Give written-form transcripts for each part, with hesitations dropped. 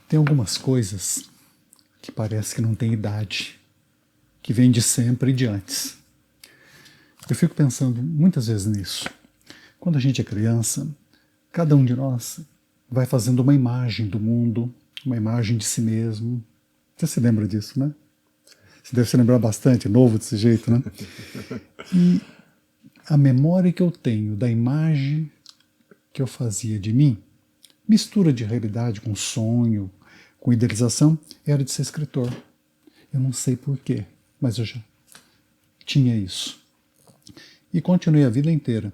Tem algumas coisas que parece que não tem idade, que vem de sempre e de antes. Eu fico pensando muitas vezes nisso. Quando a gente é criança, cada um de nós vai fazendo uma imagem do mundo, uma imagem de si mesmo. Você se lembra disso, né? Você deve se lembrar bastante, novo desse jeito, né? E a memória que eu tenho da imagem que eu fazia de mim, mistura de realidade com sonho, com idealização, era de ser escritor. Eu não sei porquê, mas eu já tinha isso. E continuei a vida inteira,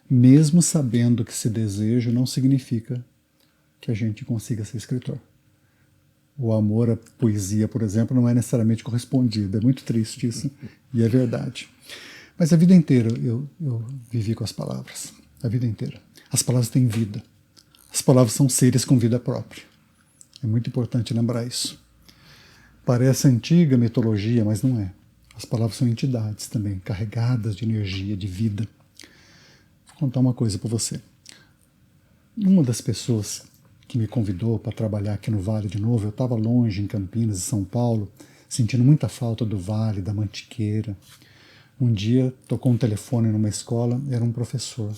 mesmo sabendo que esse desejo não significa que a gente consiga ser escritor. O amor à poesia, por exemplo, não é necessariamente correspondido. É muito triste isso, e é verdade. Mas a vida inteira eu vivi com as palavras. A vida inteira. As palavras têm vida. As palavras são seres com vida própria. É muito importante lembrar isso. Parece antiga mitologia, mas não é. As palavras são entidades também, carregadas de energia, de vida. Vou contar uma coisa para você. Uma das pessoas que me convidou para trabalhar aqui no Vale de novo, eu estava longe em Campinas, em São Paulo, sentindo muita falta do Vale, da Mantiqueira. Um dia tocou um telefone numa escola, era um professor,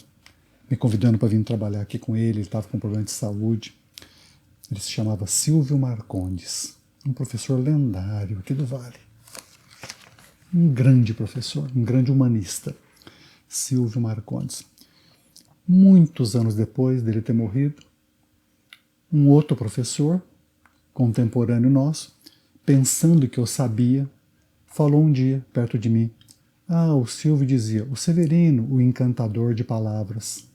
me convidando para vir trabalhar aqui com ele estava com problema de saúde. Ele se chamava Silvio Marcondes, um professor lendário aqui do Vale. Um grande professor, um grande humanista, Silvio Marcondes. Muitos anos depois dele ter morrido, um outro professor, contemporâneo nosso, pensando que eu sabia, falou um dia perto de mim: o Silvio dizia, o Severino, o encantador de palavras.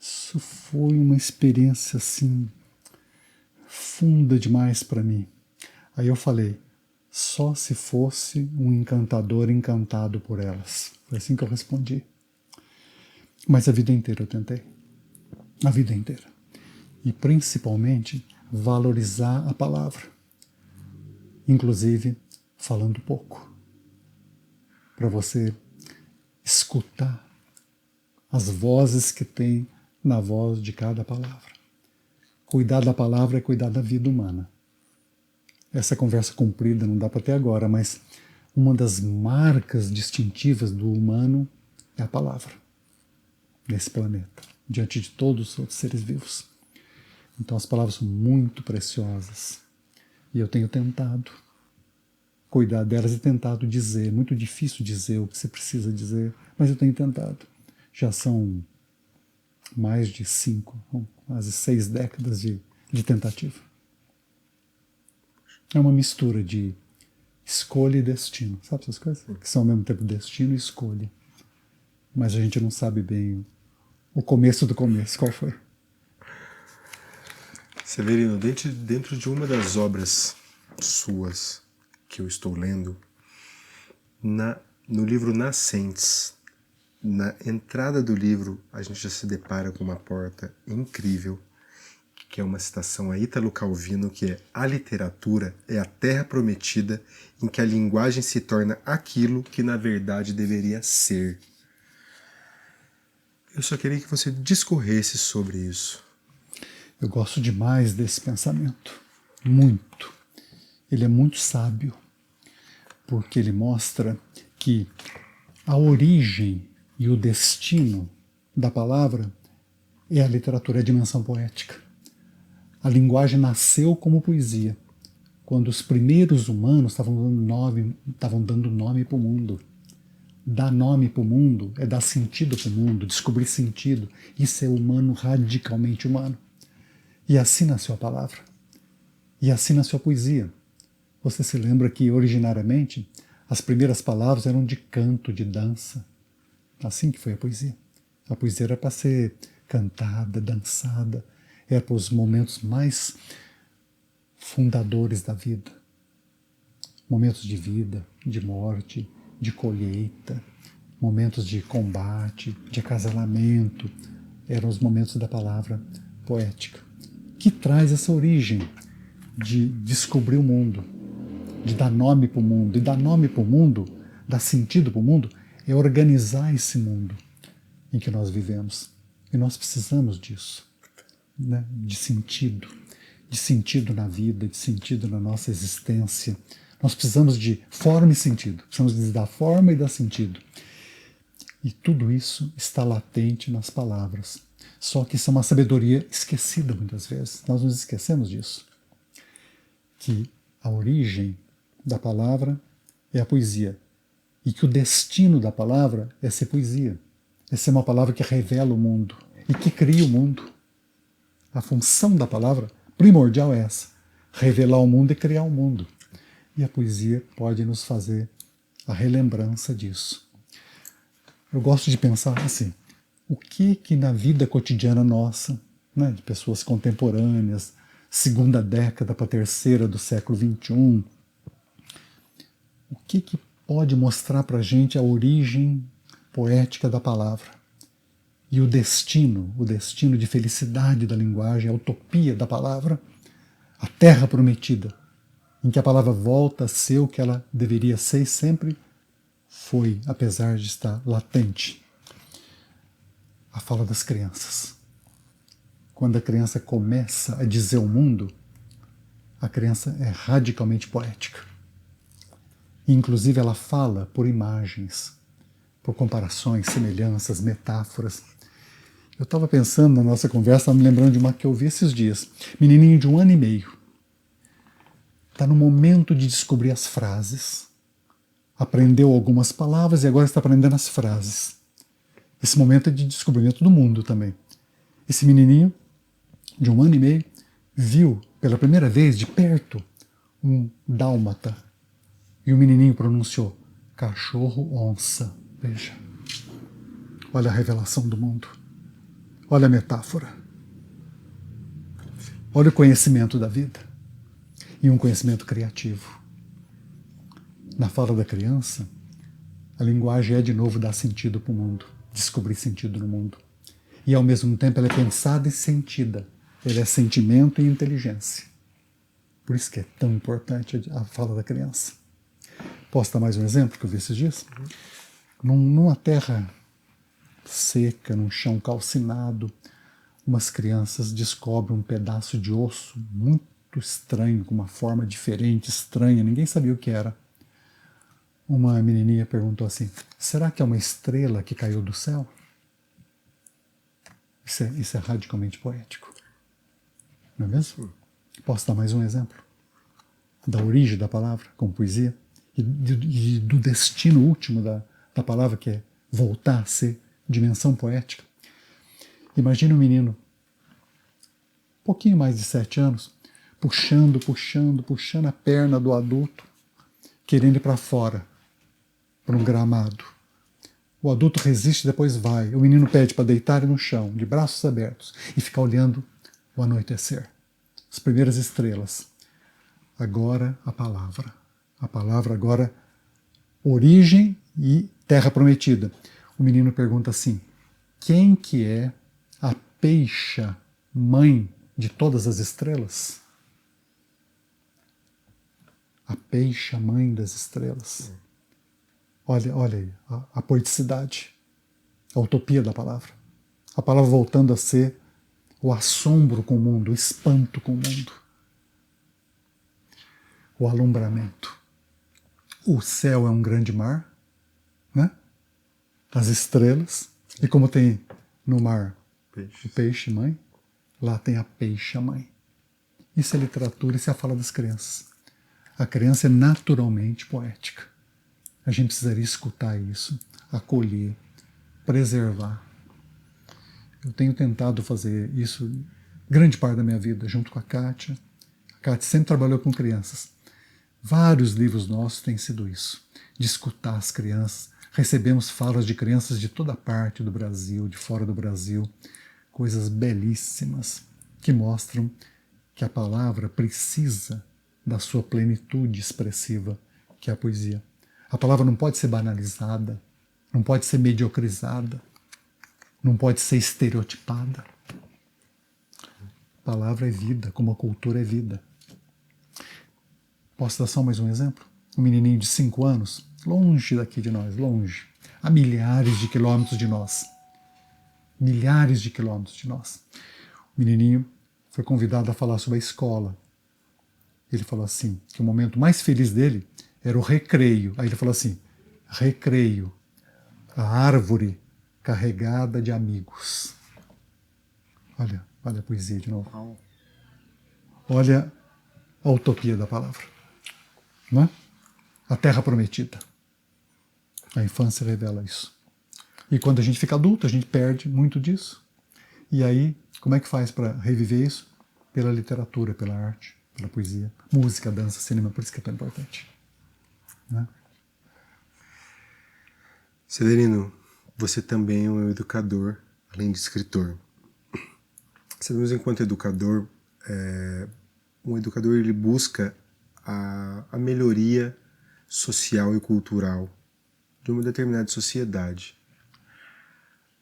Isso foi uma experiência assim, funda demais para mim. Aí eu falei, só se fosse um encantador encantado por elas. Foi assim que eu respondi. Mas a vida inteira eu tentei. A vida inteira. E principalmente valorizar a palavra. Inclusive falando pouco. Para você escutar as vozes que tem na voz de cada palavra. Cuidar da palavra é cuidar da vida humana. Essa conversa comprida não dá para ter agora, mas uma das marcas distintivas do humano é a palavra nesse planeta, diante de todos os outros seres vivos. Então as palavras são muito preciosas e eu tenho tentado cuidar delas e tentado dizer. É muito difícil dizer o que você precisa dizer, mas eu tenho tentado. Já são mais de 5, quase 6 décadas de tentativa. É uma mistura de escolha e destino. Sabe essas coisas? Que são ao mesmo tempo destino e escolha. Mas a gente não sabe bem o começo do começo. Qual foi? Severino, dentro de uma das obras suas que eu estou lendo, no livro Nascentes, na entrada do livro, a gente já se depara com uma porta incrível, que é uma citação a Ítalo Calvino, que é: a literatura é a terra prometida em que a linguagem se torna aquilo que na verdade deveria ser. Eu só queria que você discorresse sobre isso. Eu gosto demais desse pensamento. Muito. Ele é muito sábio, porque ele mostra que a origem e o destino da palavra é a literatura, é a dimensão poética. A linguagem nasceu como poesia, quando os primeiros humanos estavam dando nome para o mundo. Dar nome para o mundo é dar sentido para o mundo, descobrir sentido. Isso é humano, radicalmente humano. E assim nasceu a palavra. E assim nasceu a poesia. Você se lembra que, originariamente, as primeiras palavras eram de canto, de dança. Assim que foi a poesia. A poesia era para ser cantada, dançada, era para os momentos mais fundadores da vida. Momentos de vida, de morte, de colheita, momentos de combate, de acasalamento, eram os momentos da palavra poética, que traz essa origem de descobrir o mundo, de dar nome para o mundo. E dar nome para o mundo, dar sentido para o mundo, é organizar esse mundo em que nós vivemos. E nós precisamos disso, né? De sentido. de sentido na vida, de sentido na nossa existência. Nós precisamos de forma e sentido. Precisamos de dar forma e dar sentido. E tudo isso está latente nas palavras. Só que isso é uma sabedoria esquecida muitas vezes. Nós nos esquecemos disso. Que a origem da palavra é a poesia. E que o destino da palavra é ser poesia. É ser uma palavra que revela o mundo e que cria o mundo. A função da palavra primordial é essa. Revelar o mundo e criar o mundo. E a poesia pode nos fazer a relembrança disso. Eu gosto de pensar assim, o que na vida cotidiana nossa, né, de pessoas contemporâneas, segunda década para terceira do século XXI, o que pode mostrar para a gente a origem poética da palavra e o destino de felicidade da linguagem, a utopia da palavra, a terra prometida, em que a palavra volta a ser o que ela deveria ser e sempre foi, apesar de estar latente. A fala das crianças. Quando a criança começa a dizer o mundo, a criança é radicalmente poética. E, inclusive, ela fala por imagens, por comparações, semelhanças, metáforas. Eu estava pensando na nossa conversa, estava me lembrando de uma que eu vi esses dias. Menininho de 1 ano e meio. Está no momento de descobrir as frases. Aprendeu algumas palavras e agora está aprendendo as frases. Esse momento é de descobrimento do mundo também. Esse menininho de 1 ano e meio viu pela primeira vez de perto um dálmata. E o menininho pronunciou cachorro-onça. Veja. Olha a revelação do mundo. Olha a metáfora. Olha o conhecimento da vida. E um conhecimento criativo. Na fala da criança, a linguagem é de novo dar sentido para o mundo, descobrir sentido no mundo. E ao mesmo tempo ela é pensada e sentida. Ela é sentimento e inteligência. Por isso que é tão importante a fala da criança. Posso dar mais um exemplo que eu vi esses dias? Numa terra seca, num chão calcinado, umas crianças descobrem um pedaço de osso muito estranho, com uma forma diferente, estranha, ninguém sabia o que era. Uma menininha perguntou assim, será que é uma estrela que caiu do céu? Isso é radicalmente poético. Não é mesmo? Posso dar mais um exemplo? Da origem da palavra, como poesia, e do destino último da palavra, que é voltar a ser dimensão poética. Imagine um menino, um pouquinho mais de 7 anos, puxando a perna do adulto, querendo ir para fora, para um gramado. O adulto resiste, depois vai. O menino pede para deitar no chão, de braços abertos, e ficar olhando o anoitecer. As primeiras estrelas. Agora a palavra. A palavra agora, origem e terra prometida. O menino pergunta assim, quem que é a peixa mãe de todas as estrelas? A peixa mãe das estrelas. Olha aí, a poeticidade, a utopia da palavra. A palavra voltando a ser o assombro com o mundo, o espanto com o mundo. O alumbramento. O céu é um grande mar, né? As estrelas. E como tem no mar o peixe-mãe, lá tem a peixa-mãe. Isso é literatura, isso é a fala das crianças. A criança é naturalmente poética. A gente precisaria escutar isso, acolher, preservar. Eu tenho tentado fazer isso grande parte da minha vida, junto com a Kátia. A Kátia sempre trabalhou com crianças. Vários livros nossos têm sido isso, de escutar as crianças. Recebemos falas de crianças de toda parte do Brasil, de fora do Brasil, coisas belíssimas que mostram que a palavra precisa da sua plenitude expressiva, que é a poesia. A palavra não pode ser banalizada, não pode ser mediocrizada, não pode ser estereotipada. A palavra é vida, como a cultura é vida. Posso dar só mais um exemplo? Um menininho de 5 anos, longe daqui de nós, longe, a milhares de quilômetros de nós. Milhares de quilômetros de nós. O menininho foi convidado a falar sobre a escola. Ele falou assim, que o momento mais feliz dele era o recreio. Aí ele falou assim, recreio, a árvore carregada de amigos. Olha a poesia de novo. Olha a utopia da palavra. Não é? A terra prometida. A infância revela isso. E quando a gente fica adulto, a gente perde muito disso. E aí, como é que faz para reviver isso? Pela literatura, pela arte, pela poesia, música, dança, cinema, por isso que é tão importante. Né? Severino, você também é um educador, além de escritor. Sabemos, enquanto educador, um educador ele busca a melhoria social e cultural de uma determinada sociedade.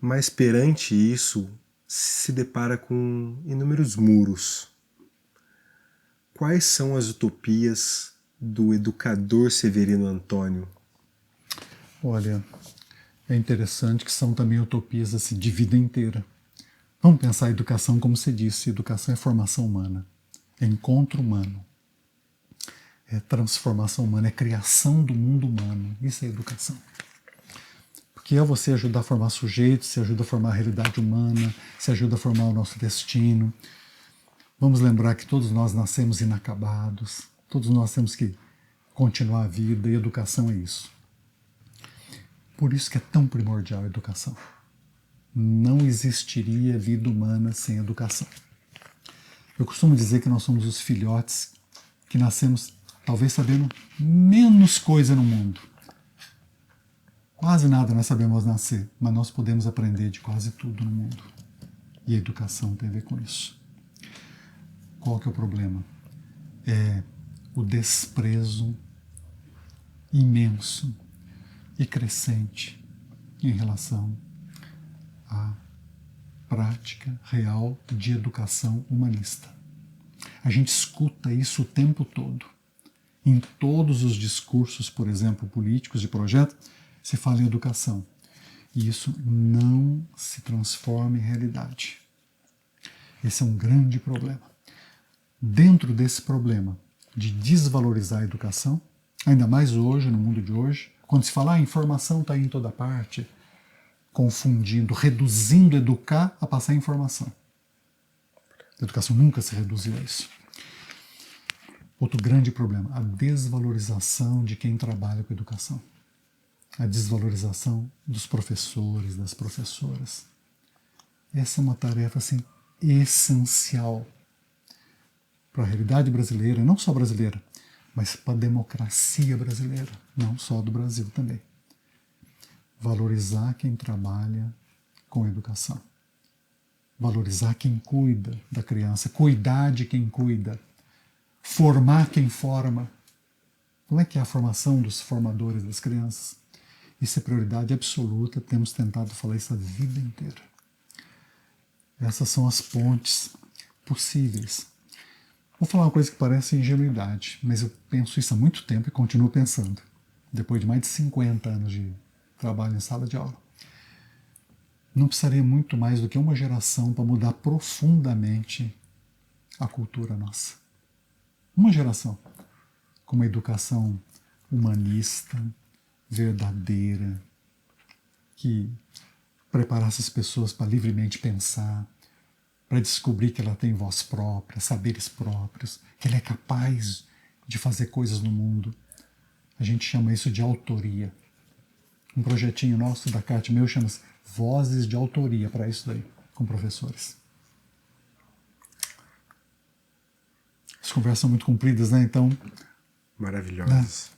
Mas perante isso, se depara com inúmeros muros. Quais são as utopias do educador Severino Antônio? Olha, é interessante que são também utopias assim, de vida inteira. Vamos pensar a educação como você disse, educação é formação humana, é encontro humano, é transformação humana, é criação do mundo humano. Isso é educação. Porque é você ajudar a formar sujeitos, se ajuda a formar a realidade humana, se ajuda a formar o nosso destino. Vamos lembrar que todos nós nascemos inacabados, todos nós temos que continuar a vida, e educação é isso. Por isso que é tão primordial a educação. Não existiria vida humana sem educação. Eu costumo dizer que nós somos os filhotes que nascemos talvez sabendo menos coisa no mundo. Quase nada nós sabemos nascer, mas nós podemos aprender de quase tudo no mundo. E a educação tem a ver com isso. Qual que é o problema? É o desprezo imenso e crescente em relação à prática real de educação humanista. A gente escuta isso o tempo todo. Em todos os discursos, por exemplo, políticos de projeto, se fala em educação. E isso não se transforma em realidade. Esse é um grande problema. Dentro desse problema de desvalorizar a educação, ainda mais hoje, no mundo de hoje, quando se fala, a informação está aí em toda parte, confundindo, reduzindo educar a passar informação. A educação nunca se reduziu a isso. Outro grande problema, a desvalorização de quem trabalha com educação. A desvalorização dos professores, das professoras. Essa é uma tarefa assim, essencial para a realidade brasileira, não só brasileira, mas para a democracia brasileira, não só do Brasil também. Valorizar quem trabalha com educação. Valorizar quem cuida da criança, cuidar de quem cuida, formar quem forma. Como é que é a formação dos formadores das crianças? Isso é prioridade absoluta, temos tentado falar isso a vida inteira. Essas são as pontes possíveis. Vou falar uma coisa que parece ingenuidade, mas eu penso isso há muito tempo e continuo pensando, depois de mais de 50 anos de trabalho em sala de aula. Não precisaria muito mais do que uma geração para mudar profundamente a cultura nossa. Uma geração com uma educação humanista, verdadeira, que preparasse as pessoas para livremente pensar, para descobrir que ela tem voz própria, saberes próprios, que ela é capaz de fazer coisas no mundo. A gente chama isso de autoria. Um projetinho nosso da CAT meu chama-se Vozes de Autoria, para isso daí, com professores. As conversas são muito compridas, né? Então... Maravilhosas.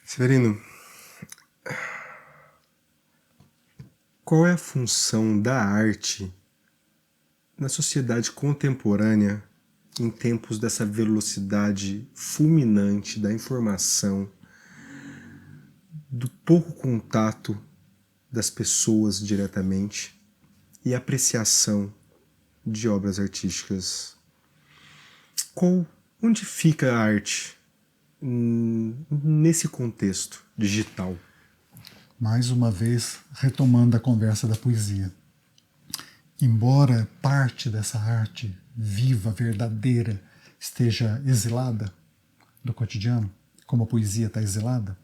Severino, qual é a função da arte na sociedade contemporânea em tempos dessa velocidade fulminante da informação, do pouco contato das pessoas diretamente e apreciação de obras artísticas? Onde fica a arte nesse contexto digital? Mais uma vez, retomando a conversa da poesia. embora parte dessa arte viva, verdadeira, esteja exilada do cotidiano, como a poesia está exilada,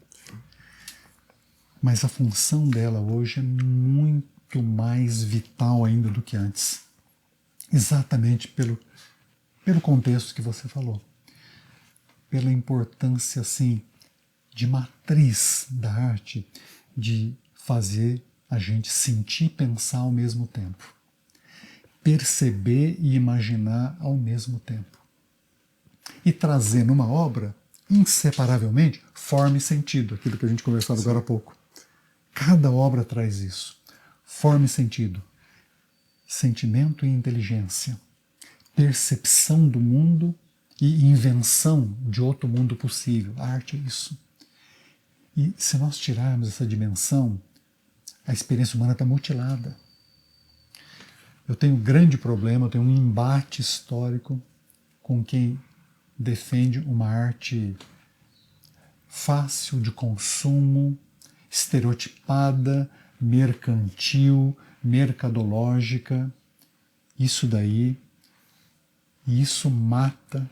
mas a função dela hoje é muito mais vital ainda do que antes. Exatamente pelo contexto que você falou. Pela importância, assim, de matriz da arte, de fazer a gente sentir e pensar ao mesmo tempo. Perceber e imaginar ao mesmo tempo. E trazer numa obra, inseparavelmente, forma e sentido, aquilo que a gente conversava agora há pouco. Cada obra traz isso. Forma e sentido. Sentimento e inteligência. Percepção do mundo e invenção de outro mundo possível. A arte é isso. E se nós tirarmos essa dimensão, a experiência humana está mutilada. Eu tenho um grande problema, eu tenho um embate histórico com quem defende uma arte fácil de consumo, estereotipada, mercantil, mercadológica. Isso mata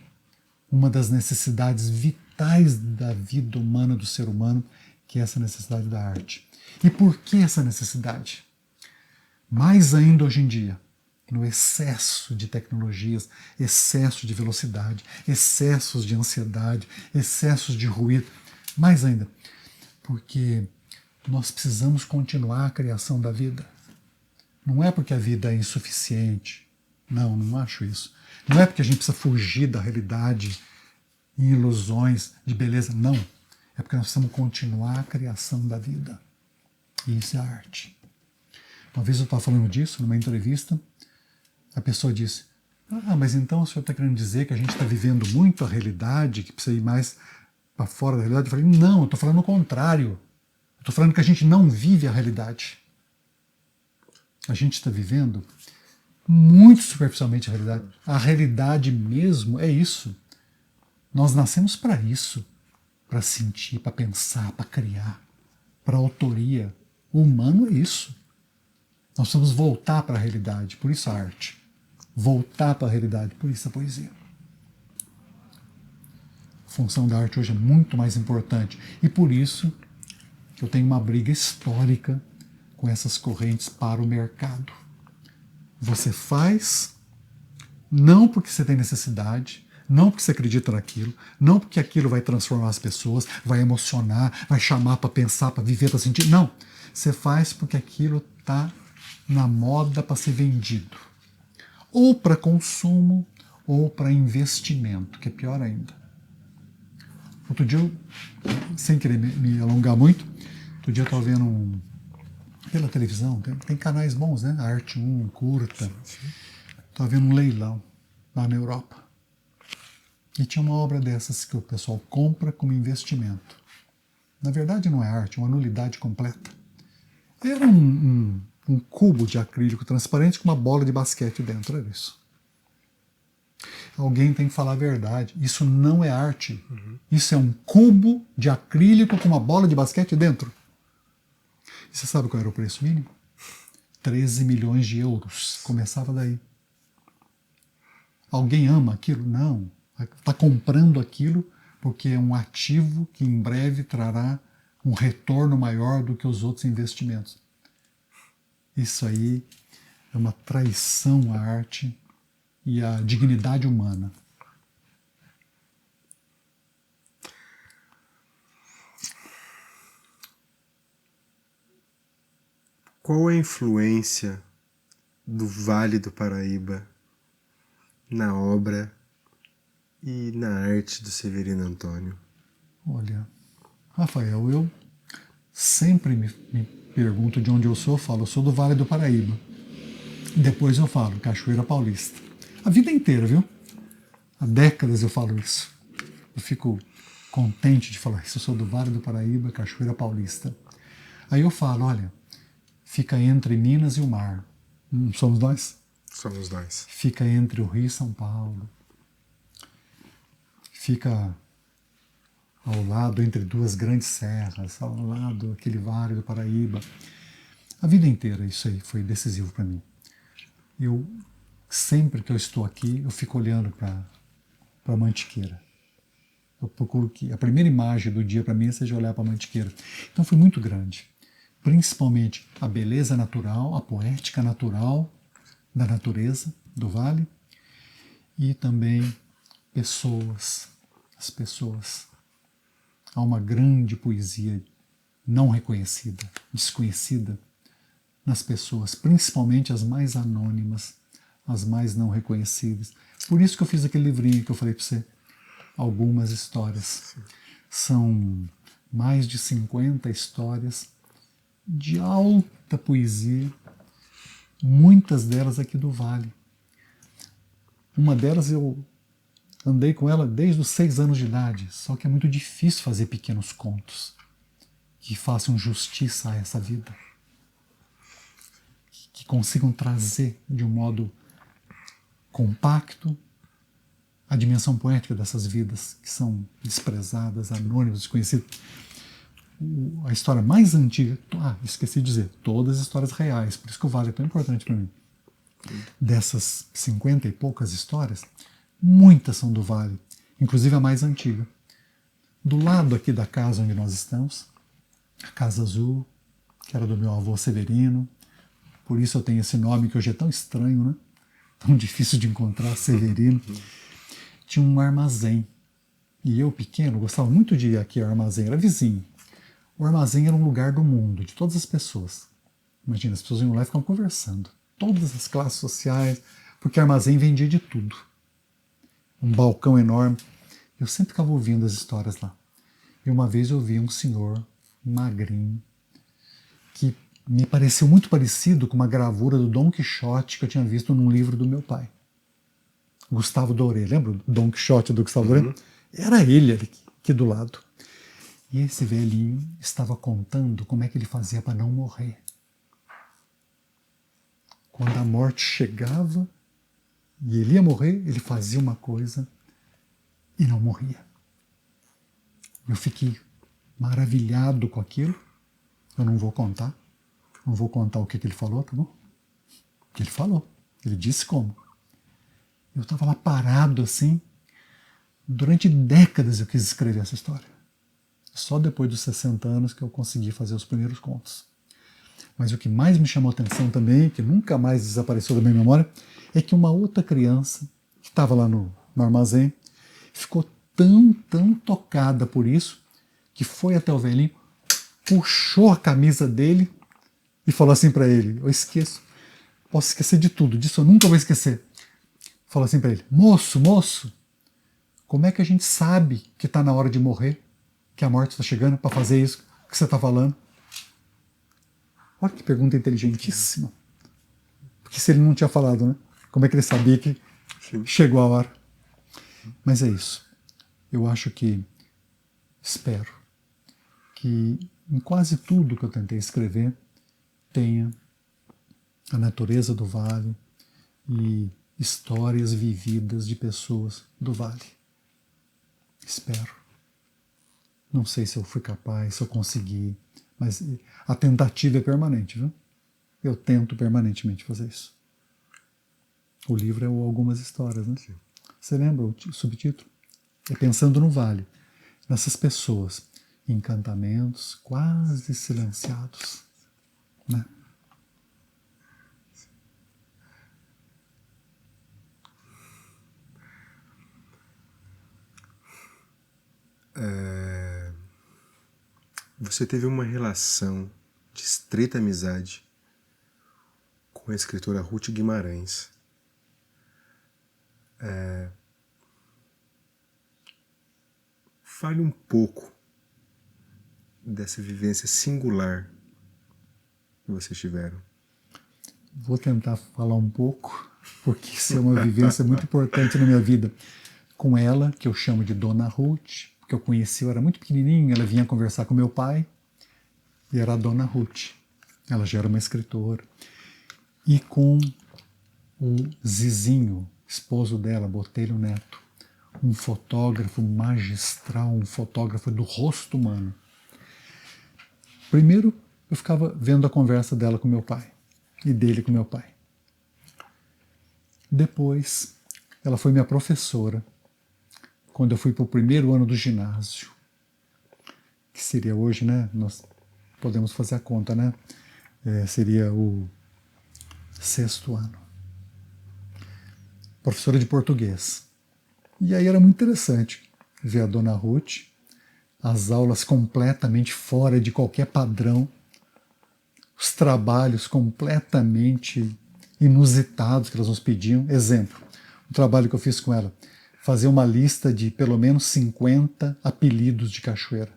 uma das necessidades vitais da vida humana, do ser humano, que é essa necessidade da arte. E por que essa necessidade? Mais ainda hoje em dia, no excesso de tecnologias, excesso de velocidade, excessos de ansiedade, excessos de ruído. Mais ainda, porque nós precisamos continuar a criação da vida. Não é porque a vida é insuficiente. Não acho isso. Não é porque a gente precisa fugir da realidade em ilusões de beleza. Não. É porque nós precisamos continuar a criação da vida. E isso é arte. Uma vez eu estava falando disso numa entrevista. A pessoa disse: mas então o senhor está querendo dizer que a gente está vivendo muito a realidade, que precisa ir mais para fora da realidade? Eu falei: não, eu estou falando o contrário. Eu estou falando que a gente não vive a realidade. A gente está vivendo muito superficialmente a realidade. A realidade mesmo é isso. Nós nascemos para isso. Para sentir, para pensar, para criar, para autoria. O humano é isso. Nós precisamos voltar para a realidade, por isso a arte. Voltar para a realidade, por isso a poesia. A função da arte hoje é muito mais importante. E por isso que eu tenho uma briga histórica com essas correntes para o mercado. Você faz não porque você tem necessidade, não porque você acredita naquilo, não porque aquilo vai transformar as pessoas, vai emocionar, vai chamar para pensar, para viver, para sentir. Não. Você faz porque aquilo está na moda para ser vendido. Ou para consumo, ou para investimento, que é pior ainda. Outro dia, sem querer me alongar muito, outro dia eu estava vendo pela televisão, tem canais bons, né? Arte 1, Curta. Estava vendo um leilão lá na Europa. E tinha uma obra dessas que o pessoal compra como investimento. Na verdade não é arte, é uma nulidade completa. Era um cubo de acrílico transparente com uma bola de basquete dentro, era isso. Alguém tem que falar a verdade. Isso não é arte. Isso é um cubo de acrílico com uma bola de basquete dentro. E você sabe qual era o preço mínimo? 13 milhões de euros. Começava daí. Alguém ama aquilo? Não. Está comprando aquilo porque é um ativo que em breve trará um retorno maior do que os outros investimentos. Isso aí é uma traição à arte e à dignidade humana. Qual é a influência do Vale do Paraíba na obra e na arte do Severino Antônio? Olha, Rafael, eu sempre me pergunto de onde eu falo, eu sou do Vale do Paraíba. Depois eu falo, Cachoeira Paulista. A vida inteira, viu? Há décadas eu falo isso. Eu fico contente de falar isso, eu sou do Vale do Paraíba, Cachoeira Paulista. Aí eu falo, olha, fica entre Minas e o mar. Somos nós? Somos nós. Fica entre o Rio e São Paulo. Fica ao lado, entre duas grandes serras, ao lado aquele Vale do Paraíba. A vida inteira isso aí foi decisivo para mim. eu sempre que eu estou aqui, eu fico olhando para a mantiqueira. Eu procuro que a primeira imagem do dia para mim seja olhar para a mantiqueira. Então foi muito grande. Principalmente a beleza natural, a poética natural da natureza, do vale, e também pessoas, as pessoas. Há uma grande poesia não reconhecida, desconhecida nas pessoas, principalmente as mais anônimas, as mais não reconhecidas. Por isso que eu fiz aquele livrinho que eu falei para você, algumas histórias. São mais de 50 histórias de alta poesia, muitas delas aqui do Vale. Uma delas eu andei com ela desde os 6 anos de idade, só que é muito difícil fazer pequenos contos que façam justiça a essa vida, que consigam trazer de um modo compacto a dimensão poética dessas vidas que são desprezadas, anônimas, desconhecidas. A história mais antiga, esqueci de dizer, todas as histórias reais, por isso que o Vale é tão importante para mim. Dessas 50 e poucas histórias, muitas são do Vale, inclusive a mais antiga. Do lado aqui da casa onde nós estamos, a Casa Azul, que era do meu avô Severino, por isso eu tenho esse nome que hoje é tão estranho, né? Tão difícil de encontrar, Severino. Tinha um armazém, e eu pequeno gostava muito de ir aqui ao armazém, era vizinho. O armazém era um lugar do mundo, de todas as pessoas. Imagina, as pessoas iam lá e ficavam conversando. Todas as classes sociais, porque o armazém vendia de tudo. Um balcão enorme. Eu sempre ficava ouvindo as histórias lá. E uma vez eu vi um senhor magrinho, que me pareceu muito parecido com uma gravura do Dom Quixote que eu tinha visto num livro do meu pai. Gustavo Doré, lembra o Dom Quixote do Gustavo Doré? Era ele aqui do lado. E esse velhinho estava contando como é que ele fazia para não morrer. Quando a morte chegava e ele ia morrer, ele fazia uma coisa e não morria. Eu fiquei maravilhado com aquilo. Eu não vou contar. Não vou contar o que ele falou, tá bom? O que ele falou. Ele disse como. Eu estava lá parado assim. Durante décadas eu quis escrever essa história. Só depois dos 60 anos que eu consegui fazer os primeiros contos. Mas o que mais me chamou a atenção também, que nunca mais desapareceu da minha memória, é que uma outra criança que estava lá no armazém ficou tão tocada por isso que foi até o velhinho, puxou a camisa dele e falou assim para ele, eu esqueço, posso esquecer de tudo, disso eu nunca vou esquecer. Falou assim para ele, moço, como é que a gente sabe que está na hora de morrer? Que a morte está chegando para fazer isso que você está falando? Olha que pergunta inteligentíssima. Porque se ele não tinha falado, né? Como é que ele sabia que chegou a hora? Mas é isso. Eu acho que, espero, que em quase tudo que eu tentei escrever tenha a natureza do vale e histórias vividas de pessoas do vale. Espero. Não sei se eu fui capaz, se eu consegui, mas a tentativa é permanente, viu? Eu tento permanentemente fazer isso. O livro é Algumas Histórias, né? Sim. Você lembra o subtítulo? É Pensando no Vale, nessas pessoas, encantamentos quase silenciados, né? Você teve uma relação de estreita amizade com a escritora Ruth Guimarães. Fale um pouco dessa vivência singular que vocês tiveram. Vou tentar falar um pouco, porque isso é uma vivência muito importante na minha vida. Com ela, que eu chamo de Dona Ruth, porque eu conheci, eu era muito pequenininho, ela vinha conversar com meu pai, e era a Dona Ruth. Ela já era uma escritora. E com o Zizinho, esposo dela, Botelho Neto, um fotógrafo magistral, um fotógrafo do rosto humano. Primeiro, eu ficava vendo a conversa dela com meu pai, e dele com meu pai. Depois, ela foi minha professora quando eu fui para o primeiro ano do ginásio, que seria hoje, né? Nós podemos fazer a conta, né? Seria o 6º ano. Professora de português. E aí era muito interessante ver a dona Ruth, as aulas completamente fora de qualquer padrão, os trabalhos completamente inusitados que elas nos pediam. Exemplo, o trabalho que eu fiz com ela, fazer uma lista de pelo menos 50 apelidos de cachoeira.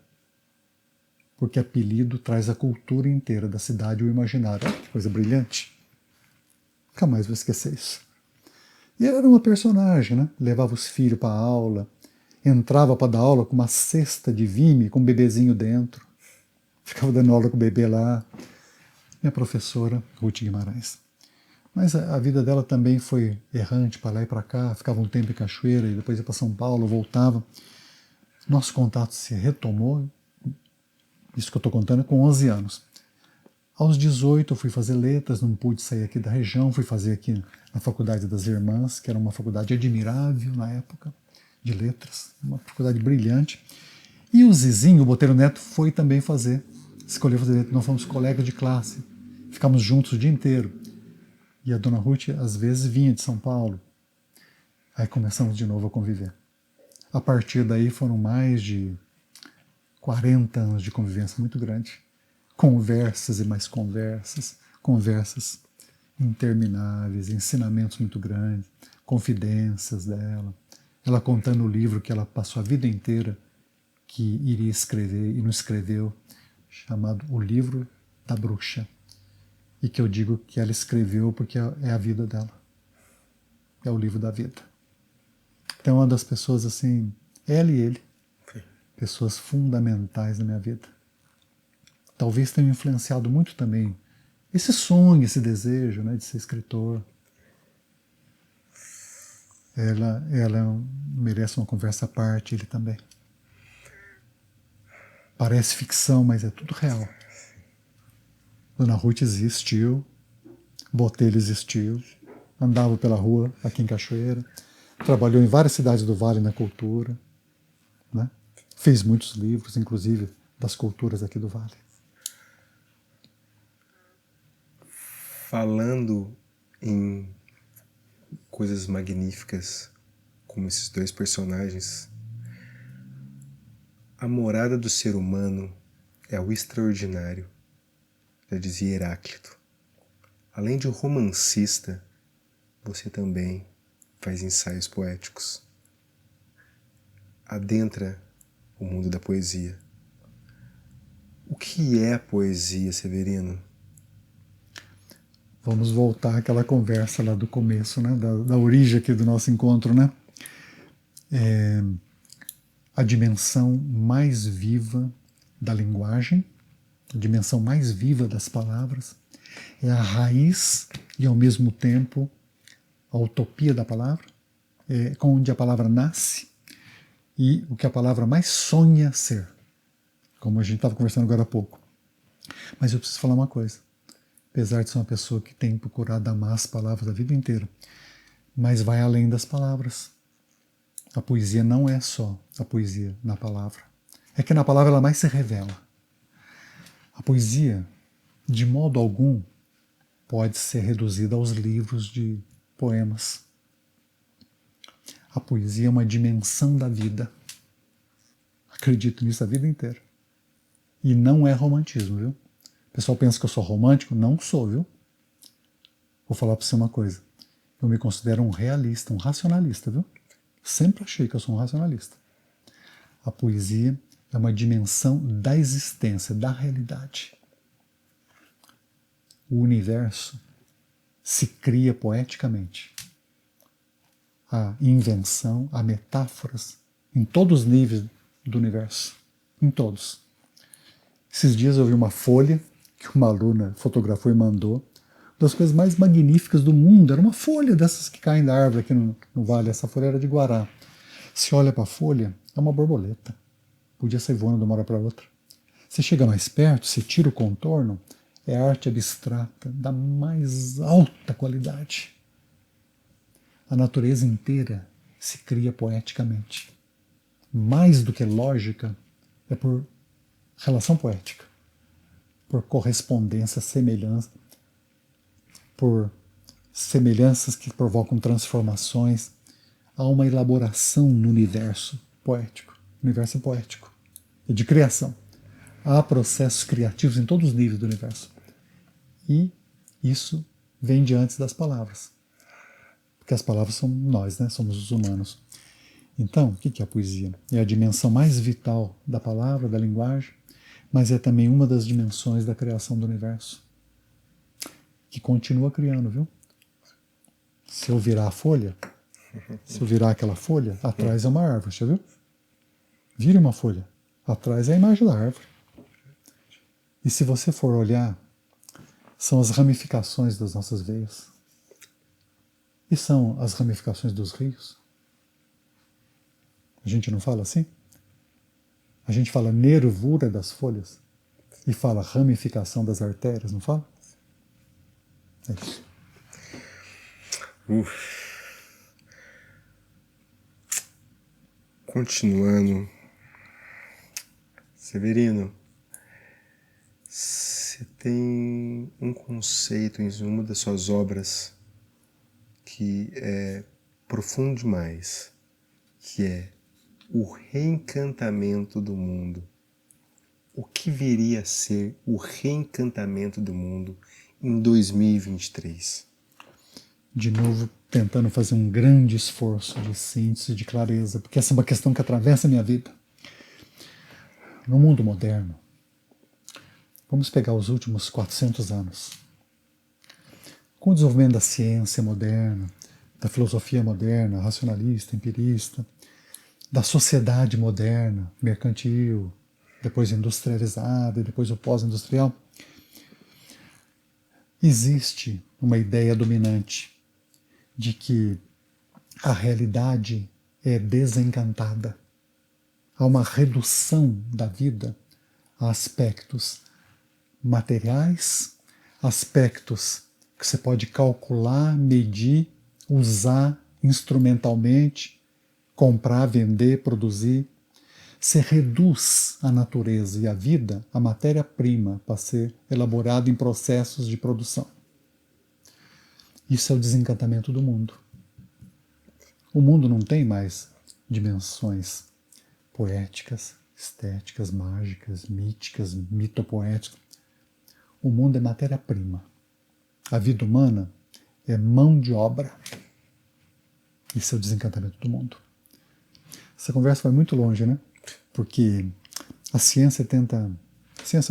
Porque apelido traz a cultura inteira da cidade e o imaginário. Olha que coisa brilhante. Nunca mais vou esquecer isso. E ela era uma personagem, né? Levava os filhos para a aula, entrava para dar aula com uma cesta de vime com um bebezinho dentro. Ficava dando aula com o bebê lá. Minha professora, Ruth Guimarães. Mas a vida dela também foi errante, para lá e para cá. Ficava um tempo em Cachoeira e depois ia para São Paulo, voltava. Nosso contato se retomou. Isso que eu estou contando com 11 anos. Aos 18 eu fui fazer letras, não pude sair aqui da região, fui fazer aqui na Faculdade das Irmãs, que era uma faculdade admirável na época, de letras, uma faculdade brilhante. E o Zizinho, o Botelho Neto, foi também escolheu fazer letras. Nós fomos colegas de classe, ficamos juntos o dia inteiro. E a dona Ruth, às vezes, vinha de São Paulo. Aí começamos de novo a conviver. A partir daí foram mais de 40 anos de convivência muito grande. Conversas e mais conversas, conversas intermináveis, ensinamentos muito grandes, confidências dela. Ela contando o livro que ela passou a vida inteira que iria escrever e não escreveu, chamado O Livro da Bruxa. E que eu digo que ela escreveu porque é a vida dela. É o livro da vida. Então, uma das pessoas assim, ela e ele, pessoas fundamentais na minha vida. Talvez tenham influenciado muito também esse sonho, esse desejo, né, de ser escritor. Ela merece uma conversa à parte, ele também. Parece ficção, mas é tudo real. Dona Ruth existiu, Botelho existiu, andava pela rua aqui em Cachoeira, trabalhou em várias cidades do Vale na cultura, né? Fez muitos livros, inclusive das culturas aqui do Vale. Falando em coisas magníficas, como esses dois personagens, a morada do ser humano é o extraordinário, já dizia Heráclito. Além de um romancista, você também faz ensaios poéticos. Adentra o mundo da poesia. O que é a poesia, Severino? Vamos voltar àquela conversa lá do começo, né? Da origem aqui do nosso encontro, né? A dimensão mais viva da linguagem, a dimensão mais viva das palavras, é a raiz e, ao mesmo tempo, a utopia da palavra, onde a palavra nasce e o que a palavra mais sonha ser, como a gente estava conversando agora há pouco. Mas eu preciso falar uma coisa. Apesar de ser uma pessoa que tem procurado amar as palavras a vida inteira, mas vai além das palavras. A poesia não é só a poesia na palavra. É que na palavra ela mais se revela. A poesia, de modo algum, pode ser reduzida aos livros de poemas. A poesia é uma dimensão da vida. Acredito nisso a vida inteira. E não é romantismo, viu? O pessoal pensa que eu sou romântico. Não sou, viu? Vou falar para você uma coisa. Eu me considero um realista, um racionalista, viu? Sempre achei que eu sou um racionalista. A poesia é uma dimensão da existência, da realidade. O universo se cria poeticamente. Há invenção, há metáforas em todos os níveis do universo. Em todos. Esses dias eu vi uma folha que uma aluna fotografou e mandou, uma das coisas mais magníficas do mundo. Era uma folha dessas que caem da árvore aqui no vale. Essa folha era de guará. Se olha para a folha, é uma borboleta. Podia ser voando de uma hora para outra. Você chega mais perto, você tira o contorno, é arte abstrata da mais alta qualidade. A natureza inteira se cria poeticamente. Mais do que lógica, é por relação poética, por correspondência, semelhança, por semelhanças que provocam transformações. Há uma elaboração no universo poético. O universo é poético, é de criação. Há processos criativos em todos os níveis do universo. E isso vem de antes das palavras. Porque as palavras somos nós, né? Somos os humanos. Então, o que é a poesia? É a dimensão mais vital da palavra, da linguagem, mas é também uma das dimensões da criação do universo. Que continua criando, viu? Se eu virar a folha, se eu virar aquela folha, atrás é uma árvore, já viu? Vire uma folha, atrás é a imagem da árvore. E se você for olhar, são as ramificações das nossas veias. E são as ramificações dos rios. A gente não fala assim? A gente fala nervura das folhas e fala ramificação das artérias, não fala? É isso. Continuando. Severino, você tem um conceito em uma das suas obras que é profundo demais, que é o reencantamento do mundo. O que viria a ser o reencantamento do mundo em 2023? De novo, tentando fazer um grande esforço de síntese, de clareza, porque essa é uma questão que atravessa a minha vida. No mundo moderno, vamos pegar os últimos 400 anos. Com o desenvolvimento da ciência moderna, da filosofia moderna, racionalista, empirista, da sociedade moderna, mercantil, depois industrializada e depois o pós-industrial, existe uma ideia dominante de que a realidade é desencantada. Há uma redução da vida a aspectos materiais, aspectos que você pode calcular, medir, usar instrumentalmente, comprar, vender, produzir. Você reduz a natureza e a vida a matéria-prima para ser elaborada em processos de produção. Isso é o desencantamento do mundo. O mundo não tem mais dimensões poéticas, estéticas, mágicas, míticas, mitopoéticas. O mundo é matéria-prima. A vida humana é mão de obra. Isso é o desencantamento do mundo. Essa conversa vai muito longe, né? Porque a ciência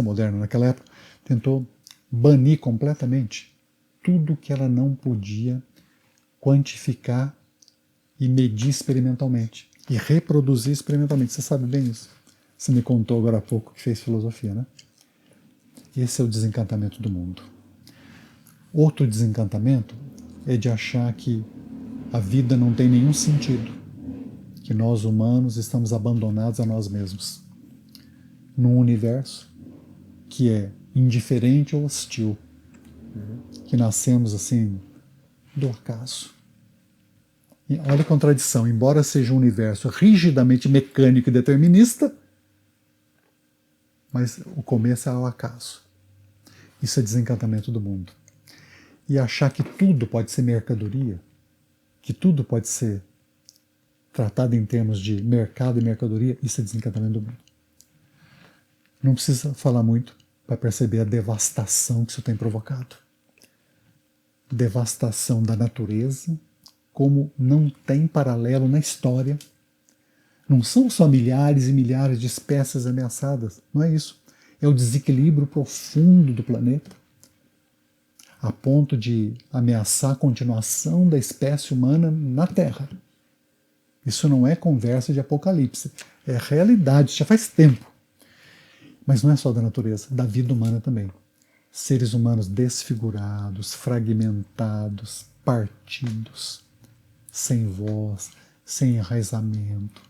moderna naquela época, tentou banir completamente tudo que ela não podia quantificar e medir experimentalmente e reproduzir experimentalmente. Você sabe bem isso. Você me contou agora há pouco que fez filosofia, né? Esse é o desencantamento do mundo. Outro desencantamento é de achar que a vida não tem nenhum sentido, que nós humanos estamos abandonados a nós mesmos, num universo que é indiferente ou hostil, que nascemos assim do acaso. E olha a contradição, embora seja um universo rigidamente mecânico e determinista, mas o começo é ao acaso. Isso é desencantamento do mundo. E achar que tudo pode ser mercadoria, que tudo pode ser tratado em termos de mercado e mercadoria, isso é desencantamento do mundo. Não precisa falar muito para perceber a devastação que isso tem provocado. Devastação da natureza, como não tem paralelo na história. Não são só milhares e milhares de espécies ameaçadas, não é isso. É o desequilíbrio profundo do planeta, a ponto de ameaçar a continuação da espécie humana na Terra. Isso não é conversa de apocalipse, é realidade, já faz tempo. Mas não é só da natureza, da vida humana também. Seres humanos desfigurados, fragmentados, partidos, sem voz, sem enraizamento,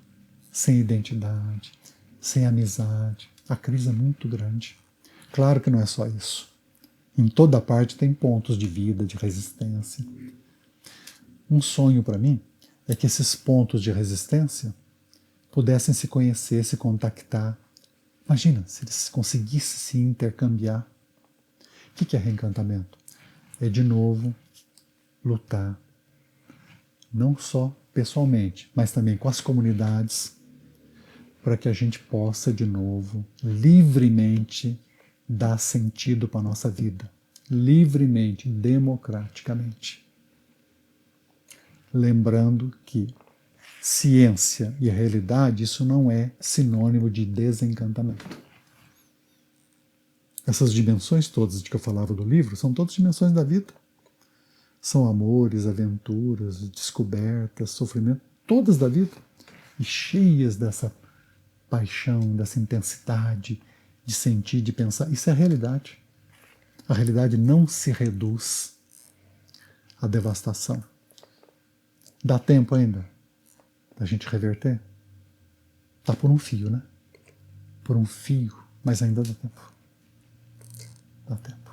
sem identidade, sem amizade. A crise é muito grande. Claro que não é só isso. Em toda parte tem pontos de vida, de resistência. Um sonho para mim é que esses pontos de resistência pudessem se conhecer, se contactar. Imagina se eles conseguissem se intercambiar. O que é reencantamento? É de novo lutar, não só pessoalmente, mas também com as comunidades, para que a gente possa de novo, livremente, dar sentido para a nossa vida. Livremente, democraticamente. Lembrando que ciência e realidade, isso não é sinônimo de desencantamento. Essas dimensões todas de que eu falava do livro são todas dimensões da vida. São amores, aventuras, descobertas, sofrimento, todas da vida. E cheias dessa paixão, dessa intensidade de sentir, de pensar. Isso é a realidade. A realidade não se reduz à devastação. Dá tempo ainda da gente reverter? Tá por um fio, né? Por um fio, mas ainda dá tempo. Dá tempo.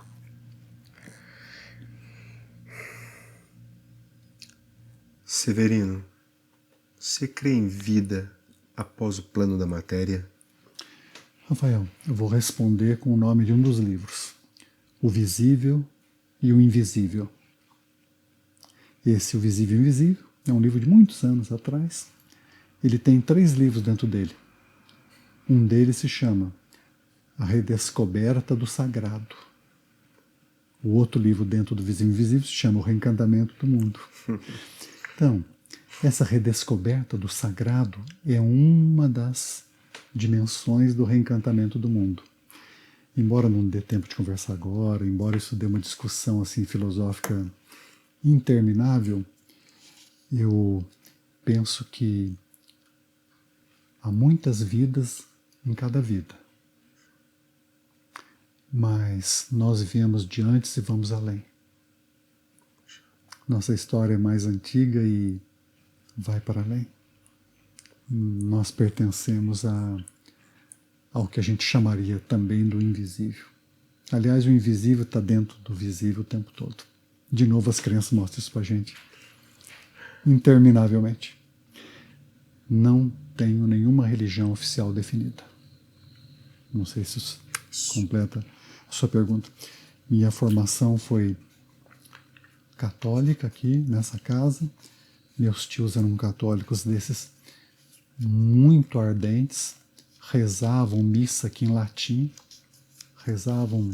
Severino, você crê em vida após o plano da matéria? Rafael, eu vou responder com o nome de um dos livros. O Visível e o Invisível. Esse, O Visível e o Invisível, é um livro de muitos anos atrás. Ele tem 3 livros dentro dele. Um deles se chama A Redescoberta do Sagrado. O outro livro dentro do Visível e Invisível se chama O Reencantamento do Mundo. Então, essa redescoberta do sagrado é uma das dimensões do reencantamento do mundo. Embora não dê tempo de conversar agora, embora isso dê uma discussão assim filosófica interminável, eu penso que há muitas vidas em cada vida. Mas nós viemos de antes e vamos além. Nossa história é mais antiga e vai para além. Nós pertencemos ao que a gente chamaria também do invisível. Aliás, o invisível está dentro do visível o tempo todo. De novo, as crenças mostram isso para a gente. Interminavelmente. Não tenho nenhuma religião oficial definida. Não sei se isso completa a sua pergunta. Minha formação foi católica aqui, nessa casa. Meus tios eram católicos desses muito ardentes, rezavam missa aqui em latim, rezavam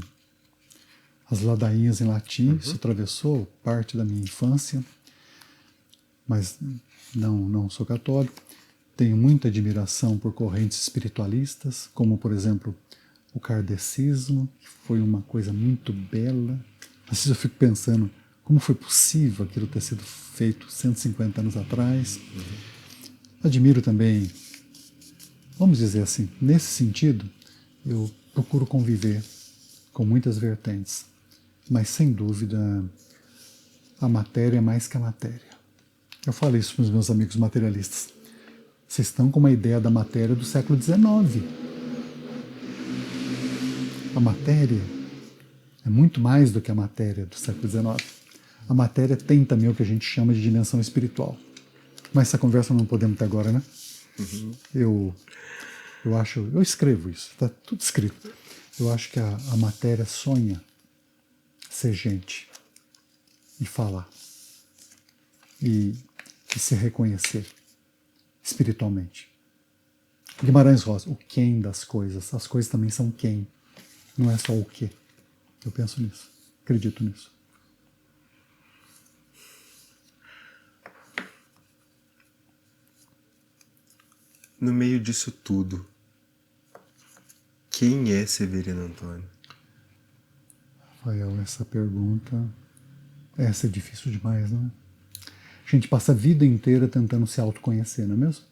as ladainhas em latim. Isso atravessou parte da minha infância, mas não sou católico. Tenho muita admiração por correntes espiritualistas, como, por exemplo, o kardecismo, que foi uma coisa muito bela. Às vezes eu fico pensando como foi possível aquilo ter sido feito 150 anos atrás. Admiro também, vamos dizer assim, nesse sentido, eu procuro conviver com muitas vertentes, mas sem dúvida a matéria é mais que a matéria. Eu falo isso para os meus amigos materialistas. Vocês estão com uma ideia da matéria do século XIX. A matéria é muito mais do que a matéria do século XIX. A matéria tem também o que a gente chama de dimensão espiritual. Mas essa conversa não podemos ter agora, né? Eu escrevo isso, está tudo escrito. Eu acho que a matéria sonha ser gente e falar e se reconhecer espiritualmente. Guimarães Rosa, o quem das coisas. As coisas também são quem, não é só o que. Eu penso nisso, acredito nisso. No meio disso tudo, quem é Severino Antônio? Rafael, essa pergunta, essa é difícil demais, não é? A gente passa a vida inteira tentando se autoconhecer, não é mesmo?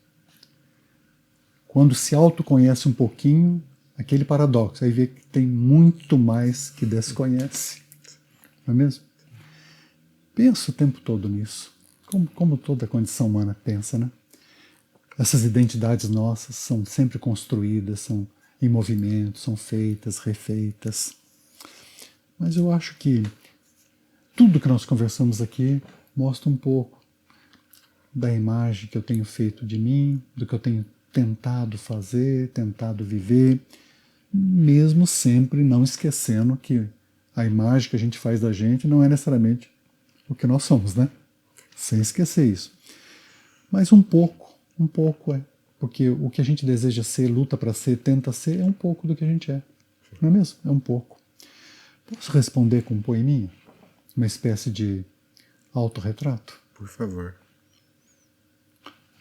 Quando se autoconhece um pouquinho, aquele paradoxo, aí vê que tem muito mais que desconhece, não é mesmo? Penso o tempo todo nisso, como toda condição humana pensa, né? Essas identidades nossas são sempre construídas, são em movimento, são feitas, refeitas. Mas eu acho que tudo que nós conversamos aqui mostra um pouco da imagem que eu tenho feito de mim, do que eu tenho tentado fazer, tentado viver, mesmo sempre não esquecendo que a imagem que a gente faz da gente não é necessariamente o que nós somos, né? Sem esquecer isso. Mas um pouco é. Porque o que a gente deseja ser, luta para ser, tenta ser, é um pouco do que a gente é. Não é mesmo? É um pouco. Posso responder com um poeminha? Uma espécie de autorretrato? Por favor.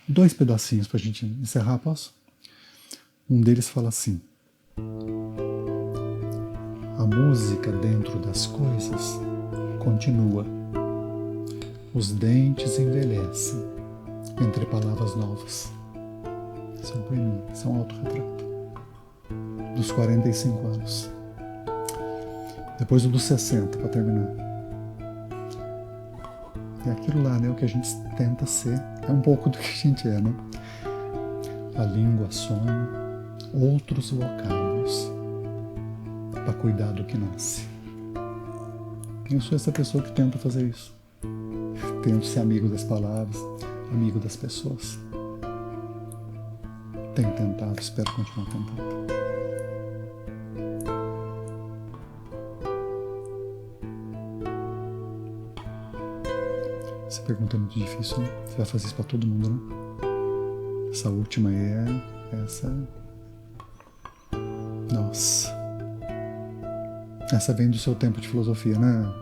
2 pedacinhos para a gente encerrar, posso? Um deles fala assim: a música dentro das coisas continua. Os dentes envelhecem entre palavras novas. Esse é um poeminha, esse é um autorretrato. Dos 45 anos. Depois o dos 60, para terminar. É aquilo lá, né? O que a gente tenta ser. É um pouco do que a gente é, né? A língua sonha, outros vocábulos para cuidar do que nasce. Eu sou essa pessoa que tenta fazer isso. Tento ser amigo das palavras, amigo das pessoas. Tenho tentado, espero continuar tentando. Essa pergunta é muito difícil, né? Você vai fazer isso para todo mundo, né? Essa última aí é essa. Nossa. Essa vem do seu tempo de filosofia, né?